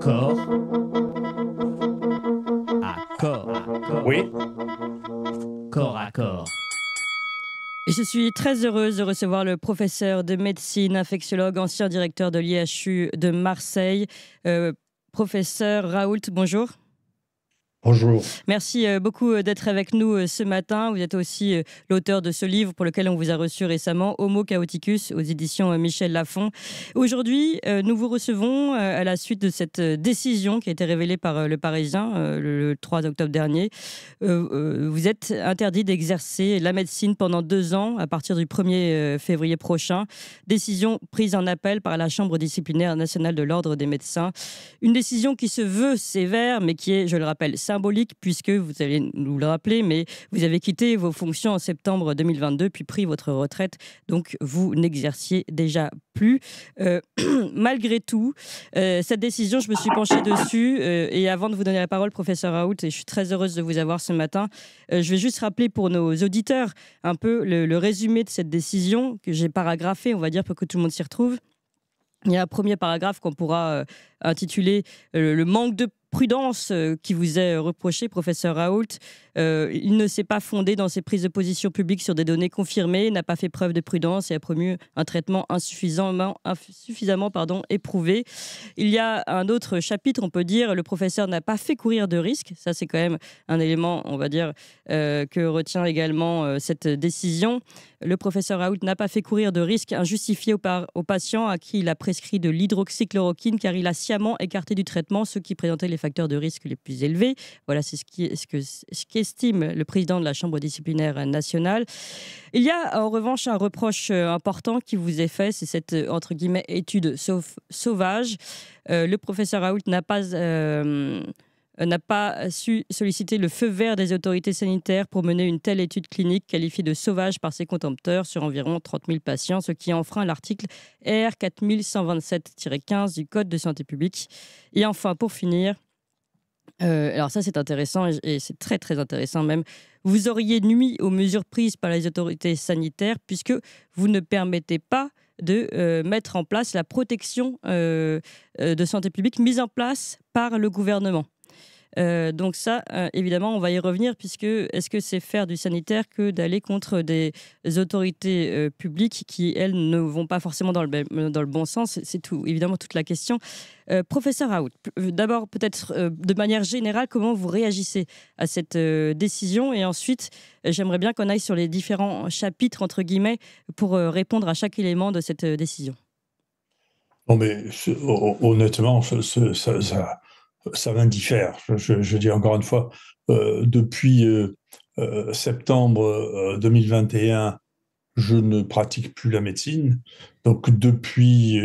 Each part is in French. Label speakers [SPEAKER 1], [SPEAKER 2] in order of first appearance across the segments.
[SPEAKER 1] Corps à corps.
[SPEAKER 2] Oui.
[SPEAKER 1] Corps à corps.
[SPEAKER 3] Et je suis très heureuse de recevoir le professeur de médecine, infectiologue, ancien directeur de l'IHU de Marseille, professeur Raoult, bonjour.
[SPEAKER 2] Bonjour.
[SPEAKER 3] Merci beaucoup d'être avec nous ce matin. Vous êtes aussi l'auteur de ce livre pour lequel on vous a reçu récemment, Homo Chaoticus, aux éditions Michel Lafon. Aujourd'hui, nous vous recevons à la suite de cette décision qui a été révélée par Le Parisien le 3 octobre dernier. Vous êtes interdit d'exercer la médecine pendant 2 ans à partir du 1er février prochain. Décision prise en appel par la Chambre disciplinaire nationale de l'Ordre des médecins. Une décision qui se veut sévère, mais qui est, je le rappelle, symbolique, puisque vous allez nous le rappeler, mais vous avez quitté vos fonctions en septembre 2022, puis pris votre retraite, donc vous n'exerciez déjà plus. Malgré tout, cette décision, je me suis penchée dessus, et avant de vous donner la parole, professeur Raoult, et je suis très heureuse de vous avoir ce matin, je vais juste rappeler pour nos auditeurs un peu le résumé de cette décision, que j'ai paragraphé, on va dire, pour que tout le monde s'y retrouve. Il y a un premier paragraphe qu'on pourra intituler le manque de prudence qui vous est reproché, professeur Raoult. Il ne s'est pas fondé dans ses prises de position publiques sur des données confirmées, n'a pas fait preuve de prudence et a promu un traitement insuffisamment éprouvé. Il y a un autre chapitre, on peut dire, le professeur n'a pas fait courir de risques. Ça, c'est quand même un élément, on va dire, que retient également cette décision. Le professeur Raoult n'a pas fait courir de risques injustifiés aux patients à qui il a prescrit de l'hydroxychloroquine car il a sciemment écarté du traitement ceux qui présentaient les facteurs de risque les plus élevés. Voilà, c'est ce qu'estime le président de la Chambre disciplinaire nationale. Il y a en revanche un reproche important qui vous est fait, c'est cette, entre guillemets, étude sauvage. Le professeur Raoult n'a pas su solliciter le feu vert des autorités sanitaires pour mener une telle étude clinique qualifiée de sauvage par ses contempteurs sur environ 30 000 patients, ce qui enfreint l'article R 4127-15 du Code de santé publique. Et enfin, pour finir, alors ça c'est intéressant et c'est très très intéressant même, vous auriez nui aux mesures prises par les autorités sanitaires puisque vous ne permettez pas de mettre en place la protection de santé publique mise en place par le gouvernement. Donc ça, évidemment, on va y revenir puisque est-ce que c'est faire du sanitaire que d'aller contre des autorités publiques qui, elles, ne vont pas forcément dans le bon sens. C'est tout, évidemment, toute la question. Professeur Raoult, d'abord, peut-être de manière générale, comment vous réagissez à cette décision? Et ensuite, j'aimerais bien qu'on aille sur les différents chapitres, entre guillemets, pour répondre à chaque élément de cette décision.
[SPEAKER 2] Non, mais honnêtement, ça m'indiffère. Je dis encore une fois, depuis septembre 2021, je ne pratique plus la médecine. Donc depuis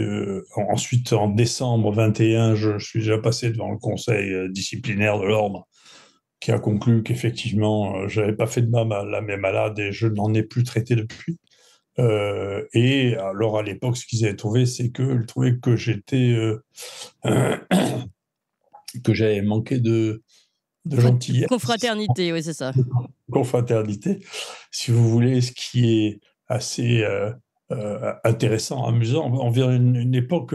[SPEAKER 2] ensuite, en décembre 21, je suis déjà passé devant le conseil disciplinaire de l'ordre qui a conclu qu'effectivement, je n'avais pas fait de mal à mes malades et je n'en ai plus traité depuis. Et alors à l'époque, ce qu'ils avaient trouvé, c'est qu'ils trouvaient que que j'avais manqué de gentillesse.
[SPEAKER 3] Confraternité, oui, c'est ça.
[SPEAKER 2] Confraternité, si vous voulez, ce qui est assez intéressant, amusant. On vient une époque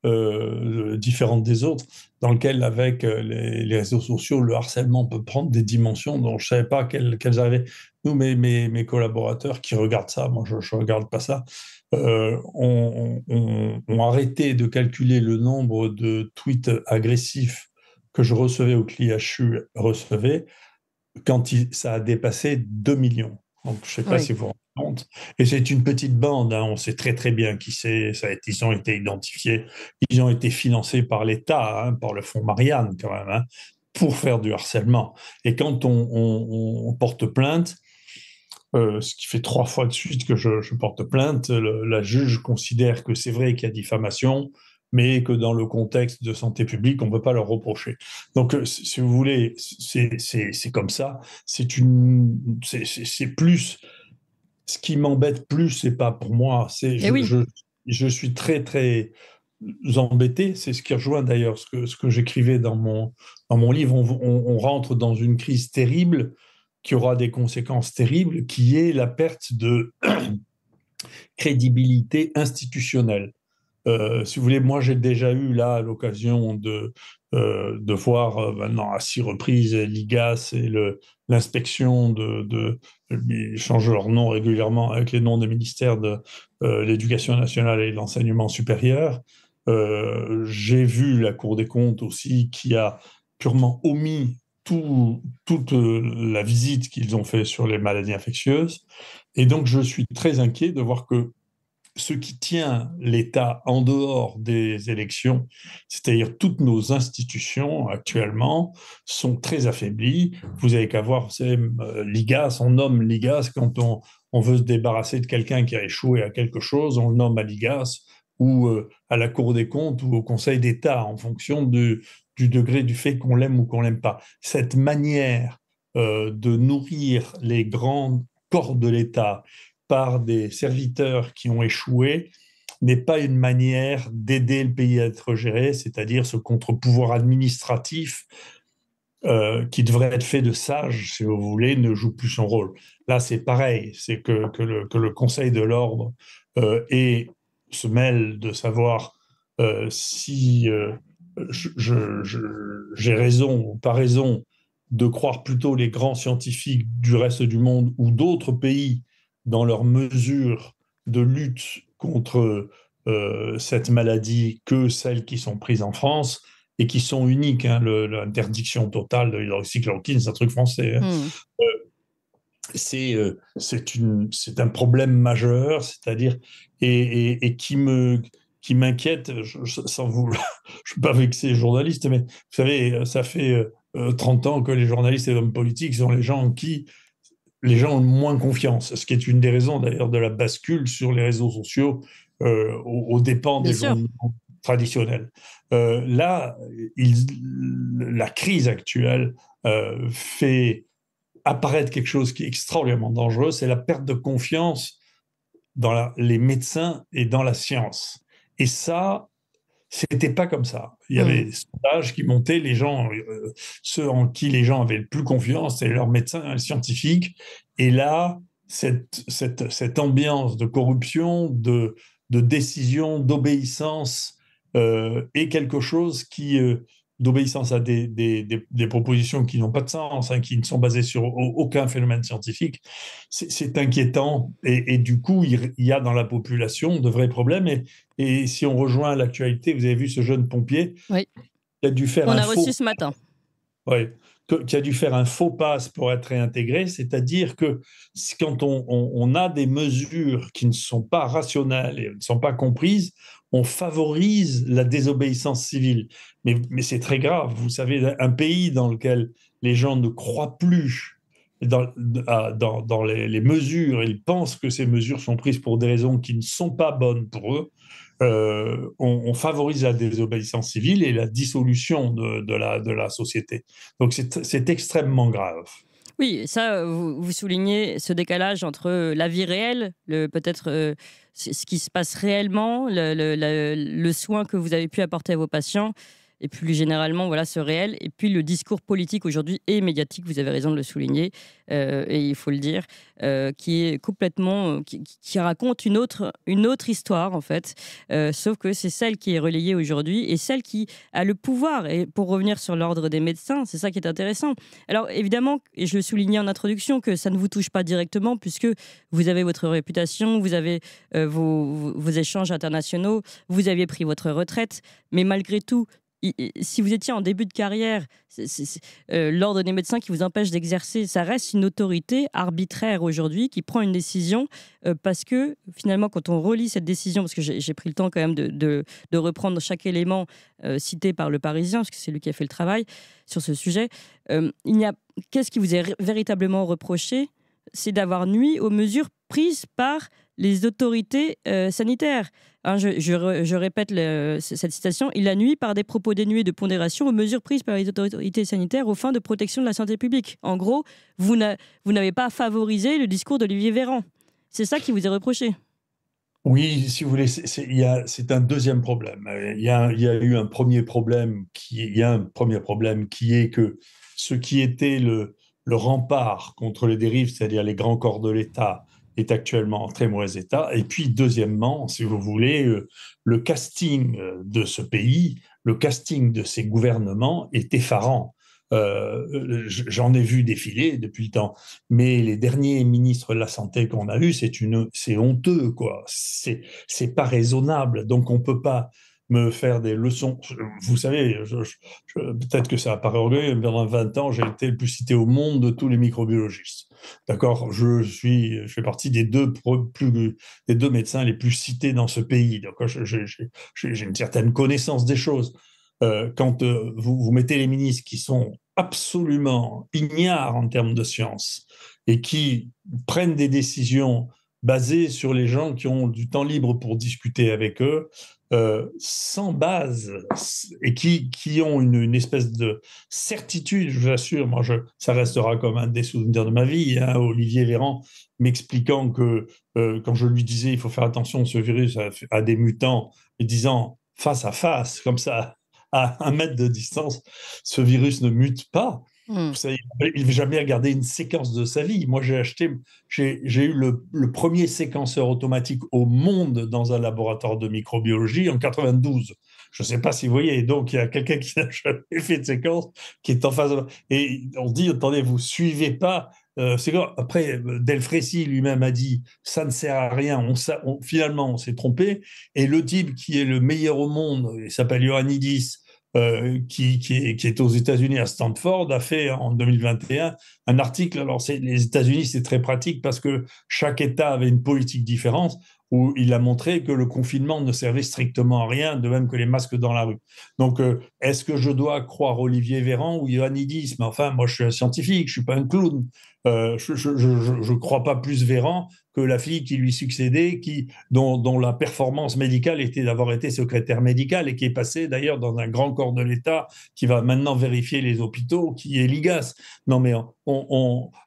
[SPEAKER 2] différente des autres, dans laquelle, avec les réseaux sociaux, le harcèlement peut prendre des dimensions dont je ne savais pas qu'elles avaient. Nous, mes collaborateurs qui regardent ça, moi je ne regarde pas ça, ont arrêté de calculer le nombre de tweets agressifs que je recevais ou que l'IHU recevait quand ça a dépassé 2 millions. Donc, je ne sais pas si vous vous rendez compte. Et c'est une petite bande, hein, on sait très très bien qui c'est, ils ont été identifiés, ils ont été financés par l'État, hein, par le fonds Marianne quand même, hein, pour faire du harcèlement. Et quand on porte plainte, ce qui fait 3 fois de suite que je porte plainte, la juge considère que c'est vrai qu'il y a diffamation, mais que dans le contexte de santé publique, on ne peut pas leur reprocher. Donc, si vous voulez, c'est comme ça. C'est plus... Ce qui m'embête plus, c'est pas pour moi. Je suis très, très embêté. C'est ce qui rejoint d'ailleurs ce que j'écrivais dans mon livre. On rentre dans une crise terrible qui aura des conséquences terribles, qui est la perte de crédibilité institutionnelle. Si vous voulez, moi j'ai déjà eu là l'occasion de voir maintenant à 6 reprises l'IGAS et l'inspection ils changent leur nom régulièrement avec les noms des ministères de l'Éducation nationale et de l'enseignement supérieur. J'ai vu la Cour des comptes aussi qui a purement omis toute la visite qu'ils ont fait sur les maladies infectieuses. Et donc, je suis très inquiet de voir que ce qui tient l'État en dehors des élections, c'est-à-dire toutes nos institutions actuellement, sont très affaiblies. Vous avez qu'à voir, c'est l'IGAS, on nomme l'IGAS quand on veut se débarrasser de quelqu'un qui a échoué à quelque chose, on le nomme à l'IGAS ou à la Cour des comptes ou au Conseil d'État en fonction du degré du fait qu'on l'aime ou qu'on l'aime pas. Cette manière de nourrir les grands corps de l'État par des serviteurs qui ont échoué n'est pas une manière d'aider le pays à être géré, c'est-à-dire ce contre-pouvoir administratif qui devrait être fait de sages, si vous voulez, ne joue plus son rôle. Là, c'est pareil, c'est que le Conseil de l'ordre se mêle de savoir si j'ai raison ou pas raison de croire plutôt les grands scientifiques du reste du monde ou d'autres pays dans leurs mesures de lutte contre cette maladie que celles qui sont prises en France et qui sont uniques. Hein, l'interdiction totale de l'hydroxychloroquine, c'est un truc français. Hein. C'est un problème majeur, c'est-à-dire, et qui m'inquiète, sans vous, je ne suis pas vexé les journalistes, mais vous savez, ça fait 30 ans que les journalistes et les hommes politiques sont les gens en qui les gens ont moins confiance, ce qui est une des raisons d'ailleurs de la bascule sur les réseaux sociaux aux dépens des journaux traditionnels. Là, la crise actuelle fait apparaître quelque chose qui est extraordinairement dangereux, c'est la perte de confiance dans les médecins et dans la science. Et ça, c'était pas comme ça. Il y avait des sondages qui montaient, les gens, ceux en qui les gens avaient le plus confiance, c'était leurs médecins, les scientifiques. Et là, cette ambiance de corruption, de décision, d'obéissance est quelque chose d'obéissance à des propositions qui n'ont pas de sens, hein, qui ne sont basées sur aucun phénomène scientifique, c'est inquiétant. Et du coup, il y a dans la population de vrais problèmes. Et si on rejoint l'actualité, vous avez vu ce jeune pompier qui a dû faire
[SPEAKER 3] on a reçu ce matin.
[SPEAKER 2] Oui, qui a dû faire un faux pass pour être réintégré, c'est-à-dire que quand on a des mesures qui ne sont pas rationnelles et ne sont pas comprises, on favorise la désobéissance civile. Mais c'est très grave. Vous savez, un pays dans lequel les gens ne croient plus dans les mesures, ils pensent que ces mesures sont prises pour des raisons qui ne sont pas bonnes pour eux, on favorise la désobéissance civile et la dissolution de la société. Donc c'est extrêmement grave.
[SPEAKER 3] Oui, ça, vous soulignez ce décalage entre la vie réelle, peut-être ce qui se passe réellement, le soin que vous avez pu apporter à vos patients, et plus généralement, voilà, ce réel, et puis le discours politique aujourd'hui et médiatique, vous avez raison de le souligner, et il faut le dire, qui est complètement, qui raconte une autre histoire, en fait, sauf que c'est celle qui est relayée aujourd'hui, et celle qui a le pouvoir, et pour revenir sur l'ordre des médecins, c'est ça qui est intéressant. Alors évidemment, et je le soulignais en introduction, que ça ne vous touche pas directement, puisque vous avez votre réputation, vous avez vos échanges internationaux, vous aviez pris votre retraite, mais malgré tout, si vous étiez en début de carrière, l'ordre des médecins qui vous empêche d'exercer, ça reste une autorité arbitraire aujourd'hui qui prend une décision parce que finalement, quand on relit cette décision, parce que j'ai pris le temps quand même de reprendre chaque élément cité par le Parisien, parce que c'est lui qui a fait le travail sur ce sujet, qu'est-ce qui vous est véritablement reproché? C'est d'avoir nui aux mesures prises par les autorités sanitaires. Hein, je répète cette citation. Il a nui par des propos dénués de pondération aux mesures prises par les autorités sanitaires aux fins de protection de la santé publique. En gros, vous n'avez pas favorisé le discours d'Olivier Véran. C'est ça qui vous est reproché.
[SPEAKER 2] Oui, si vous voulez, c'est un deuxième problème. Il y a eu un premier problème qui est que ce qui était le rempart contre les dérives, c'est-à-dire les grands corps de l'État, est actuellement en très mauvais état. Et puis, deuxièmement, si vous voulez, le casting de ce pays, le casting de ces gouvernements est effarant. J'en ai vu défiler depuis le temps, mais les derniers ministres de la Santé qu'on a eus, c'est honteux, quoi. C'est pas raisonnable. Donc, on peut pas me faire des leçons. Vous savez, peut-être que ça apparaît orgueilleux, mais pendant 20 ans, j'ai été le plus cité au monde de tous les microbiologistes. D'accord? Je fais partie des deux médecins les plus cités dans ce pays. Donc, j'ai une certaine connaissance des choses. Quand vous mettez les ministres qui sont absolument ignares en termes de science et qui prennent des décisions basées sur les gens qui ont du temps libre pour discuter avec eux, sans base, et qui ont une espèce de certitude, je vous assure, ça restera comme un des souvenirs de ma vie, hein, Olivier Véran m'expliquant que quand je lui disais il faut faire attention, ce virus a des mutants, et disant face à face, comme ça, à 1 mètre de distance, ce virus ne mute pas. Vous savez, il n'a jamais regardé une séquence de sa vie. Moi, j'ai eu le premier séquenceur automatique au monde dans un laboratoire de microbiologie en 92. Je ne sais pas si vous voyez. Donc, il y a quelqu'un qui n'a jamais fait de séquence, qui est en face de... Et on se dit, attendez, vous ne suivez pas. Après, Delfrécy lui-même a dit, ça ne sert à rien. Finalement, on s'est trompé. Et le type qui est le meilleur au monde, il s'appelle Ioannidis, qui est aux États-Unis à Stanford, a fait en 2021 un article. Alors, les États-Unis, c'est très pratique parce que chaque État avait une politique différente, où il a montré que le confinement ne servait strictement à rien, de même que les masques dans la rue. Donc, est-ce que je dois croire Olivier Véran ou Ioannidis? Mais enfin, moi, je suis un scientifique, je ne suis pas un clown. Je ne crois pas plus Véran que la fille qui lui succédait, dont la performance médicale était d'avoir été secrétaire médicale et qui est passée d'ailleurs dans un grand corps de l'État qui va maintenant vérifier les hôpitaux, qui est l'IGAS. Non, mais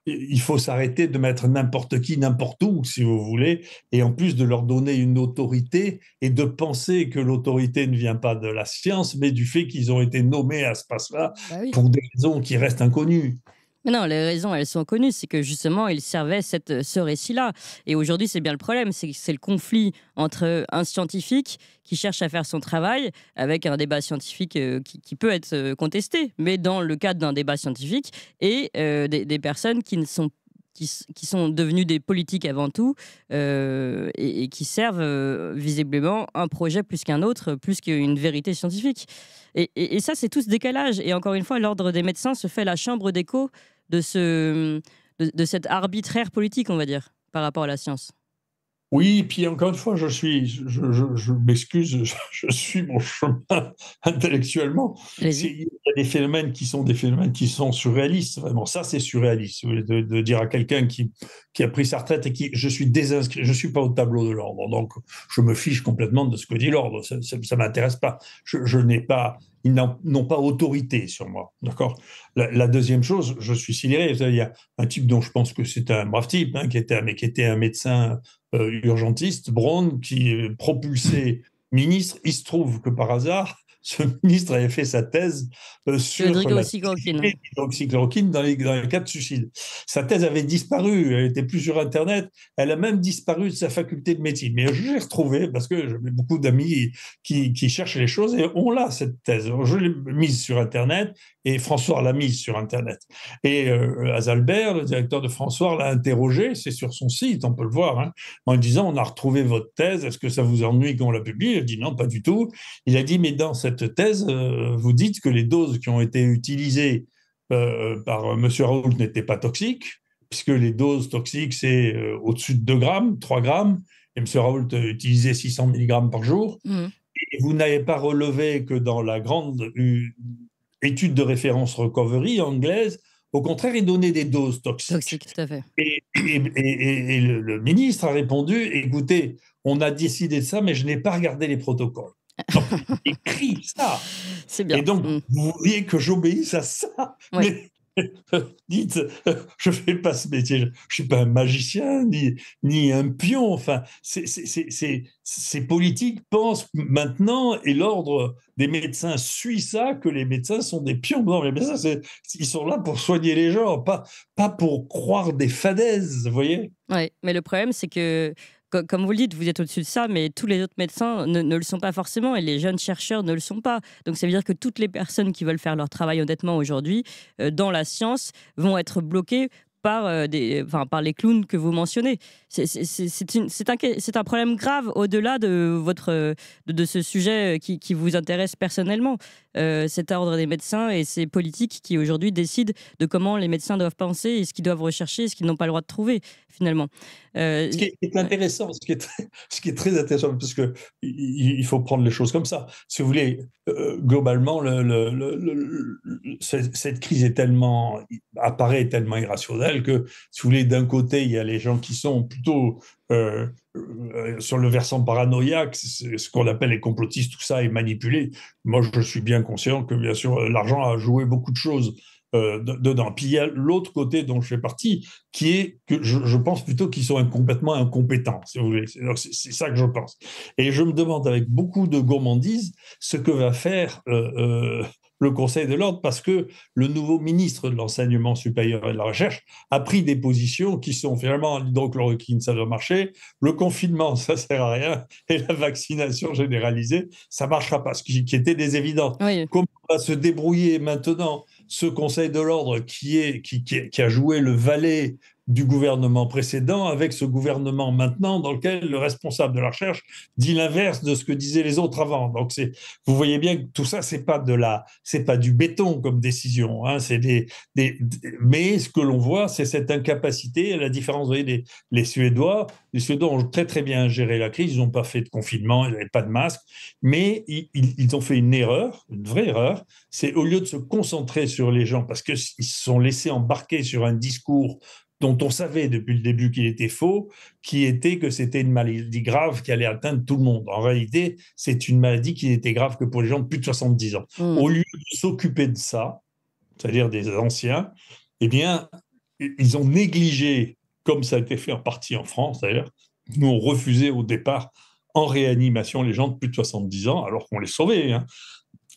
[SPEAKER 2] il faut s'arrêter de mettre n'importe qui, n'importe où, si vous voulez, et en plus de leur donner une autorité et de penser que l'autorité ne vient pas de la science, mais du fait qu'ils ont été nommés à ce poste-là pour des raisons qui restent inconnues.
[SPEAKER 3] Mais non, les raisons, elles sont connues. C'est que justement, ils servaient ce récit-là. Et aujourd'hui, c'est bien le problème. C'est le conflit entre un scientifique qui cherche à faire son travail avec un débat scientifique qui peut être contesté, mais dans le cadre d'un débat scientifique, et des personnes qui sont devenues des politiques avant tout et qui servent visiblement un projet plus qu'un autre, plus qu'une vérité scientifique. Et ça, c'est tout ce décalage. Et encore une fois, l'Ordre des médecins se fait la chambre d'écho de cette arbitraire politique, on va dire, par rapport à la science.
[SPEAKER 2] Oui, puis encore une fois, je m'excuse, je suis mon chemin intellectuellement. Il y a des phénomènes qui sont surréalistes, vraiment. Ça, c'est surréaliste, de dire à quelqu'un qui a pris sa retraite et je suis désinscrit, je ne suis pas au tableau de l'ordre, donc je me fiche complètement de ce que dit l'ordre, ça ne m'intéresse pas. Ils n'ont pas autorité sur moi, d'accord. La deuxième chose, je suis sidéré. Il y a un type dont je pense que c'est un brave type, hein, qui était un médecin urgentiste, Braun, qui est propulsé ministre. Il se trouve que par hasard, ce ministre avait fait sa thèse sur l'hydroxychloroquine dans les cas de suicide. Sa thèse avait disparu, elle n'était plus sur Internet, elle a même disparu de sa faculté de médecine. Mais je l'ai retrouvée parce que j'avais beaucoup d'amis qui cherchent les choses et on l'a, cette thèse. Je l'ai mise sur Internet et François l'a mise sur Internet. Et Azalbert, le directeur de François, l'a interrogé, c'est sur son site, on peut le voir, hein, en disant, on a retrouvé votre thèse, est-ce que ça vous ennuie qu'on la publie? Il a dit non, pas du tout. Il a dit, mais dans cette thèse, vous dites que les doses qui ont été utilisées par M. Raoult n'étaient pas toxiques, puisque les doses toxiques, c'est au-dessus de 2 grammes, 3 grammes, et M. Raoult utilisait 600 mg par jour. Et vous n'avez pas relevé que dans la grande étude de référence recovery anglaise, au contraire, il donnait des doses toxiques.
[SPEAKER 3] Toxiques, tout à fait.
[SPEAKER 2] Et le ministre a répondu, écoutez, on a décidé de ça, mais je n'ai pas regardé les protocoles. Donc, il écrit ça.
[SPEAKER 3] C'est bien.
[SPEAKER 2] Et donc, vous vouliez que j'obéisse à ça?
[SPEAKER 3] Oui.
[SPEAKER 2] Mais Dites, je ne fais pas ce métier, je ne suis pas un magicien ni un pion. Enfin, ces politiques pensent maintenant, et l'ordre des médecins suit ça, que les médecins sont des pions. Non, les médecins, ils sont là pour soigner les gens, pas pour croire des fadaises, vous voyez.
[SPEAKER 3] Oui, mais le problème, c'est que, comme vous le dites, vous êtes au-dessus de ça, mais tous les autres médecins ne le sont pas forcément et les jeunes chercheurs ne le sont pas. Donc ça veut dire que toutes les personnes qui veulent faire leur travail honnêtement aujourd'hui, dans la science, vont être bloquées par les clowns que vous mentionnez. C'est un problème grave au-delà de ce sujet qui vous intéresse personnellement. Cet ordre des médecins et ces politiques qui aujourd'hui décident de comment les médecins doivent penser et ce qu'ils doivent rechercher et ce qu'ils n'ont pas le droit de trouver finalement.
[SPEAKER 2] Ce qui est intéressant, ce qui est très intéressant, parce que il faut prendre les choses comme ça. Si vous voulez, globalement, cette crise apparaît tellement irrationnelle que, si vous voulez, d'un côté, il y a les gens qui sont plutôt sur le versant paranoïaque, ce qu'on appelle les complotistes, tout ça est manipulé. Moi, je suis bien conscient que, bien sûr, l'argent a joué beaucoup de choses dedans. Puis il y a l'autre côté dont je fais partie, qui est que je pense plutôt qu'ils sont complètement incompétents, si vous voulez. C'est ça que je pense. Et je me demande avec beaucoup de gourmandise ce que va faire le Conseil de l'ordre, parce que le nouveau ministre de l'Enseignement supérieur et de la Recherche a pris des positions qui sont finalement l'hydrochloroquine, ça doit marcher, le confinement, ça sert à rien, et la vaccination généralisée, ça marchera pas, ce qui était des évidences.
[SPEAKER 3] Oui.
[SPEAKER 2] Comment on va se débrouiller maintenant ce Conseil de l'ordre qui a joué le valet du gouvernement précédent avec ce gouvernement maintenant dans lequel le responsable de la recherche dit l'inverse de ce que disaient les autres avant. Donc vous voyez bien que tout ça, c'est pas du béton comme décision, hein, mais ce que l'on voit, c'est cette incapacité, à la différence, vous voyez, les Suédois ont très très bien géré la crise, ils n'ont pas fait de confinement, ils n'avaient pas de masque, mais ils ont fait une erreur, une vraie erreur, c'est au lieu de se concentrer sur les gens, parce qu'ils se sont laissés embarquer sur un discours dont on savait depuis le début qu'il était faux, qui était que c'était une maladie grave qui allait atteindre tout le monde. En réalité, c'est une maladie qui n'était grave que pour les gens de plus de 70 ans. Au lieu de s'occuper de ça, c'est-à-dire des anciens, eh bien, ils ont négligé, comme ça a été fait en partie en France d'ailleurs, nous on refusait au départ en réanimation les gens de plus de 70 ans, alors qu'on les sauvait. Hein.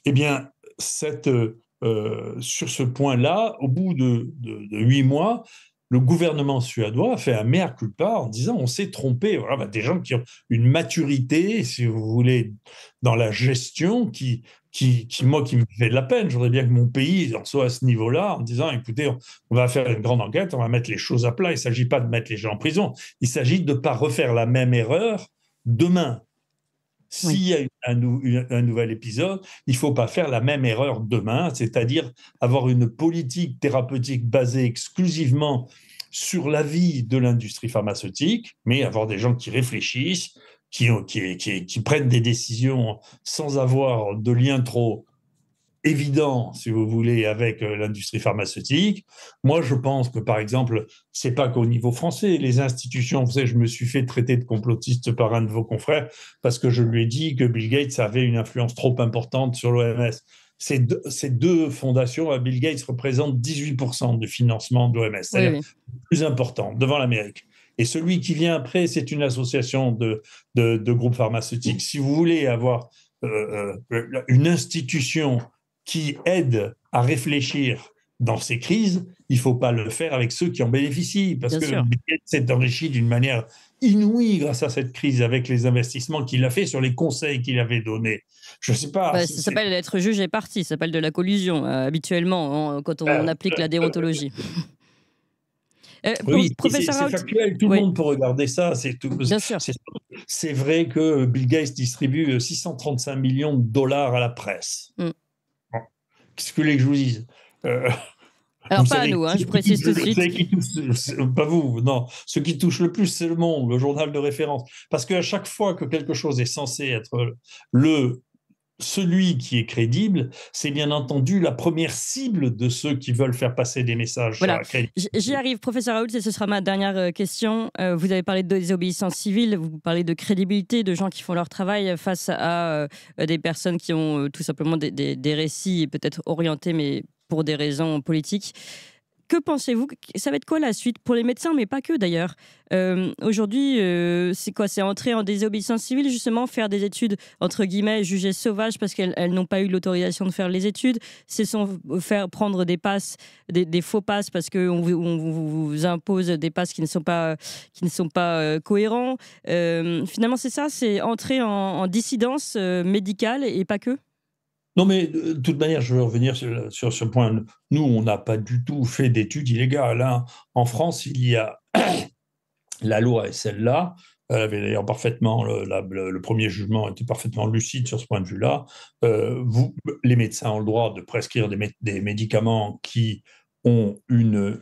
[SPEAKER 2] Eh bien, sur ce point-là, au bout de 8 mois, le gouvernement suédois a fait un mea culpa en disant on s'est trompé. Voilà, des gens qui ont une maturité, si vous voulez, dans la gestion qui me fait de la peine. Je voudrais bien que mon pays en soit à ce niveau-là, en disant écoutez, on va faire une grande enquête, on va mettre les choses à plat. Il ne s'agit pas de mettre les gens en prison, il s'agit de ne pas refaire la même erreur demain. S'il y a un nouvel épisode, il ne faut pas faire la même erreur demain, c'est-à-dire avoir une politique thérapeutique basée exclusivement sur l'avis de l'industrie pharmaceutique, mais avoir des gens qui réfléchissent, qui prennent des décisions sans avoir de lien trop évident, si vous voulez, avec l'industrie pharmaceutique. Moi, je pense que, par exemple, c'est pas qu'au niveau français, les institutions, vous savez, je me suis fait traiter de complotiste par un de vos confrères parce que je lui ai dit que Bill Gates avait une influence trop importante sur l'OMS. Ces deux fondations, Bill Gates représente 18% du financement de l'OMS, c'est-à-dire le plus important, devant l'Amérique. Et celui qui vient après, c'est une association de groupes pharmaceutiques. Si vous voulez avoir une institution qui aide à réfléchir dans ces crises, il ne faut pas le faire avec ceux qui en bénéficient, parce que Bill Gates s'est enrichi d'une manière inouïe grâce à cette crise, avec les investissements qu'il a fait sur les conseils qu'il avait donnés. Je ne sais pas.
[SPEAKER 3] Ça s'appelle être juge et parti, ça s'appelle de la collusion, habituellement, quand on applique la déontologie.
[SPEAKER 2] Oui,
[SPEAKER 3] professeur
[SPEAKER 2] c'est factuel, tout le monde peut regarder ça.
[SPEAKER 3] Bien sûr.
[SPEAKER 2] C'est vrai que Bill Gates distribue 635 millions de dollars à la presse. Qu'est-ce que je vous dise
[SPEAKER 3] Alors, pas à nous, je précise tout de suite.
[SPEAKER 2] Pas vous, non. Ce qui touche le plus, c'est Le Monde, le journal de référence. Parce qu'à chaque fois que quelque chose est censé être celui qui est crédible, c'est bien entendu la première cible de ceux qui veulent faire passer des messages.
[SPEAKER 3] Voilà. J'y arrive, professeur Raoult, et ce sera ma dernière question. Vous avez parlé de désobéissance civile, vous parlez de crédibilité, de gens qui font leur travail face à des personnes qui ont tout simplement des récits peut-être orientés, mais pour des raisons politiques. Que pensez-vous? Ça va être quoi la suite pour les médecins, mais pas que d'ailleurs? Aujourd'hui, c'est quoi? C'est entrer en désobéissance civile, justement, faire des études, entre guillemets, jugées sauvages parce qu'elles n'ont pas eu l'autorisation de faire les études. C'est faire prendre des passes, des faux passes parce qu'on vous impose des passes qui ne sont pas cohérents. Finalement, c'est ça, c'est entrer en dissidence médicale et pas que?
[SPEAKER 2] Non, mais de toute manière, je veux revenir sur ce point. Nous, on n'a pas du tout fait d'études illégales, hein. En France, il y a la loi est celle-là. Elle avait d'ailleurs parfaitement, le premier jugement était parfaitement lucide sur ce point de vue-là. Les médecins ont le droit de prescrire des médicaments qui ont une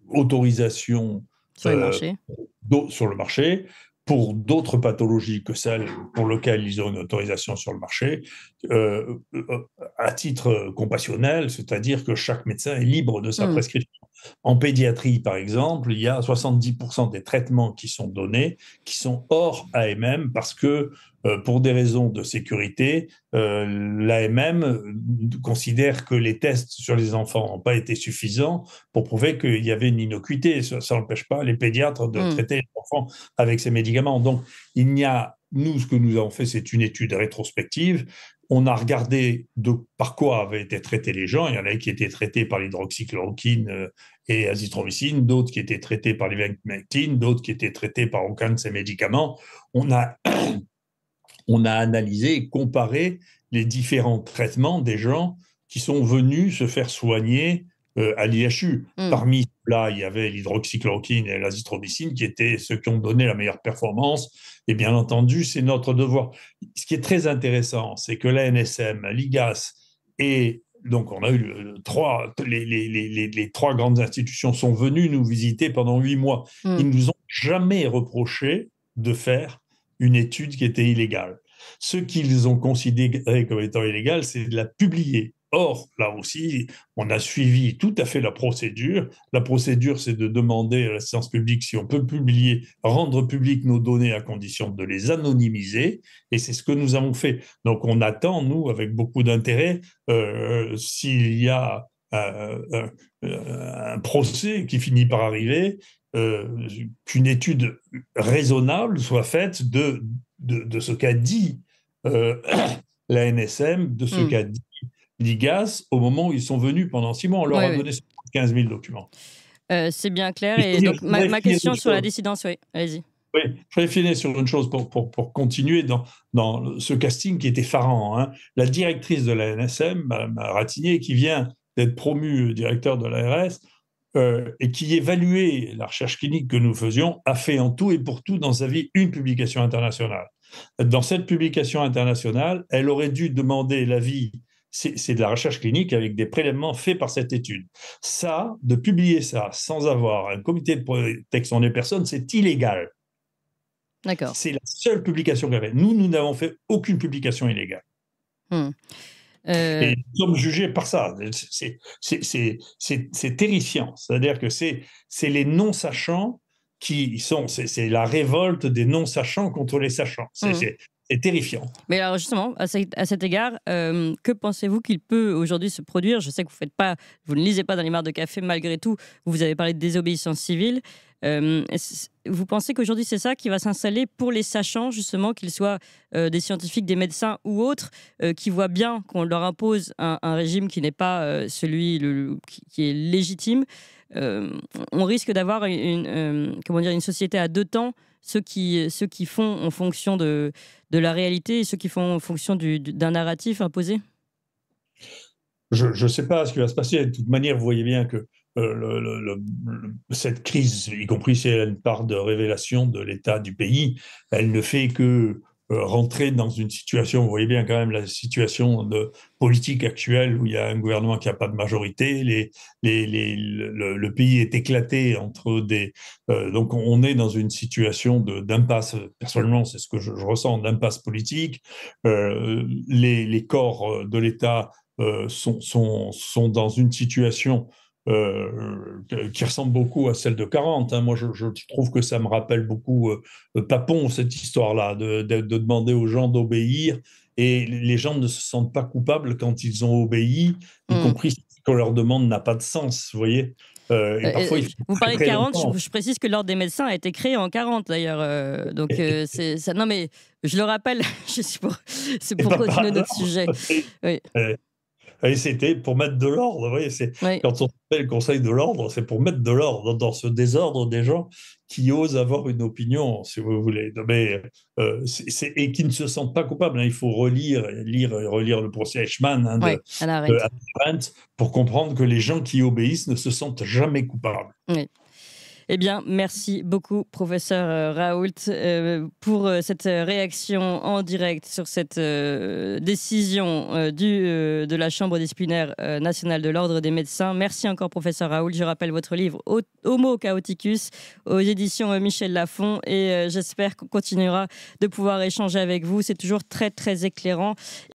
[SPEAKER 2] autorisation
[SPEAKER 3] Sur les marchés.
[SPEAKER 2] sur le marché pour d'autres pathologies que celles pour lesquelles ils ont une autorisation sur le marché, à titre compassionnel, c'est-à-dire que chaque médecin est libre de sa prescription. En pédiatrie, par exemple, il y a 70% des traitements qui sont donnés qui sont hors AMM parce que, pour des raisons de sécurité, l'AMM considère que les tests sur les enfants n'ont pas été suffisants pour prouver qu'il y avait une innocuité. Ça n'empêche pas les pédiatres de traiter les enfants avec ces médicaments. Donc, nous, ce que nous avons fait, c'est une étude rétrospective. On a regardé par quoi avaient été traités les gens. Il y en a qui étaient traités par l'hydroxychloroquine et azithromycine, d'autres qui étaient traités par l'ivermectine, d'autres qui étaient traités par aucun de ces médicaments. On a analysé et comparé les différents traitements des gens qui sont venus se faire soigner à l'IHU. Parmi ceux-là, il y avait l'hydroxychloroquine et l'azithromycine qui étaient ceux qui ont donné la meilleure performance. Et bien entendu, c'est notre devoir. Ce qui est très intéressant, c'est que l'ANSM, l'IGAS et donc on a eu les trois grandes institutions sont venues nous visiter pendant 8 mois. Ils nous ont jamais reproché de faire une étude qui était illégale. Ce qu'ils ont considéré comme étant illégal, c'est de la publier. Or, là aussi, on a suivi tout à fait la procédure. La procédure, c'est de demander à la séance publique si on peut rendre publiques nos données à condition de les anonymiser, et c'est ce que nous avons fait. Donc, on attend, nous, avec beaucoup d'intérêt, s'il y a un procès qui finit par arriver, qu'une étude raisonnable soit faite de ce qu'a dit la NSM, de ce qu'a dit l'IGAS au moment où ils sont venus pendant 6 mois. On leur a donné 15 000 documents.
[SPEAKER 3] C'est bien clair. Et donc, ma question sur la dissidence, oui, allez-y.
[SPEAKER 2] Oui, je vais finir sur une chose pour continuer dans ce casting qui est effarant, hein. La directrice de la NSM, Mme Ratignier, qui vient d'être promue directeur de l'ARS, et qui évaluait la recherche clinique que nous faisions, a fait en tout et pour tout dans sa vie une publication internationale. Dans cette publication internationale, elle aurait dû demander l'avis, c'est de la recherche clinique avec des prélèvements faits par cette étude. Ça, de publier ça sans avoir un comité de protection des personnes, c'est illégal.
[SPEAKER 3] D'accord.
[SPEAKER 2] C'est la seule publication qu'elle avait. Nous n'avons fait aucune publication illégale. Et nous sommes jugés par ça. C'est terrifiant. C'est-à-dire que c'est les non-sachants qui sont... C'est la révolte des non-sachants contre les sachants. C'est terrifiant.
[SPEAKER 3] Mais alors justement, à cet égard, que pensez-vous qu'il peut aujourd'hui se produire? Je sais que vous ne lisez pas dans les mares de café malgré tout. Vous avez parlé de désobéissance civile. Vous pensez qu'aujourd'hui c'est ça qui va s'installer pour les sachants, justement, qu'ils soient des scientifiques, des médecins ou autres, qui voient bien qu'on leur impose un régime qui n'est pas celui qui est légitime? On risque d'avoir une société à deux temps, ceux qui font en fonction de la réalité et ceux qui font en fonction d'un narratif imposé?
[SPEAKER 2] Je ne sais pas ce qui va se passer. De toute manière, vous voyez bien que cette crise, y compris si elle a une part de révélation de l'état du pays, elle ne fait que rentrer dans une situation, vous voyez bien quand même la situation politique actuelle où il y a un gouvernement qui n'a pas de majorité, le pays est éclaté entre donc on est dans une situation d'impasse, personnellement c'est ce que je ressens, d'impasse politique. Les corps de l'État sont dans une situation qui ressemble beaucoup à celle de 40. Hein. Moi, je trouve que ça me rappelle beaucoup Papon, cette histoire-là, de demander aux gens d'obéir. Et les gens ne se sentent pas coupables quand ils ont obéi, y compris qu'on leur demande n'a pas de sens, vous voyez. Et parfois, il faut
[SPEAKER 3] vous parlez de
[SPEAKER 2] très
[SPEAKER 3] 40,
[SPEAKER 2] longtemps.
[SPEAKER 3] je précise que l'Ordre des médecins a été créé en 40 d'ailleurs. Donc, c'est ça. Non, mais je le rappelle, c'est pour continuer notre sujet. Oui.
[SPEAKER 2] Et c'était pour mettre de l'ordre. Vous voyez,
[SPEAKER 3] Oui.
[SPEAKER 2] quand on fait le Conseil de l'ordre, c'est pour mettre de l'ordre dans ce désordre des gens qui osent avoir une opinion, si vous voulez. Mais, et qui ne se sentent pas coupables. Il faut relire le procès Eichmann
[SPEAKER 3] Oui,
[SPEAKER 2] de
[SPEAKER 3] Hannah Arendt.
[SPEAKER 2] Hannah Arendt pour comprendre que les gens qui obéissent ne se sentent jamais coupables.
[SPEAKER 3] Oui. Eh bien, merci beaucoup, professeur Raoult, pour cette réaction en direct sur cette décision de la Chambre disciplinaire nationale de l'Ordre des médecins. Merci encore, professeur Raoult. Je rappelle votre livre Homo Chaoticus aux éditions Michel Lafon et j'espère qu'on continuera de pouvoir échanger avec vous. C'est toujours très, très éclairant.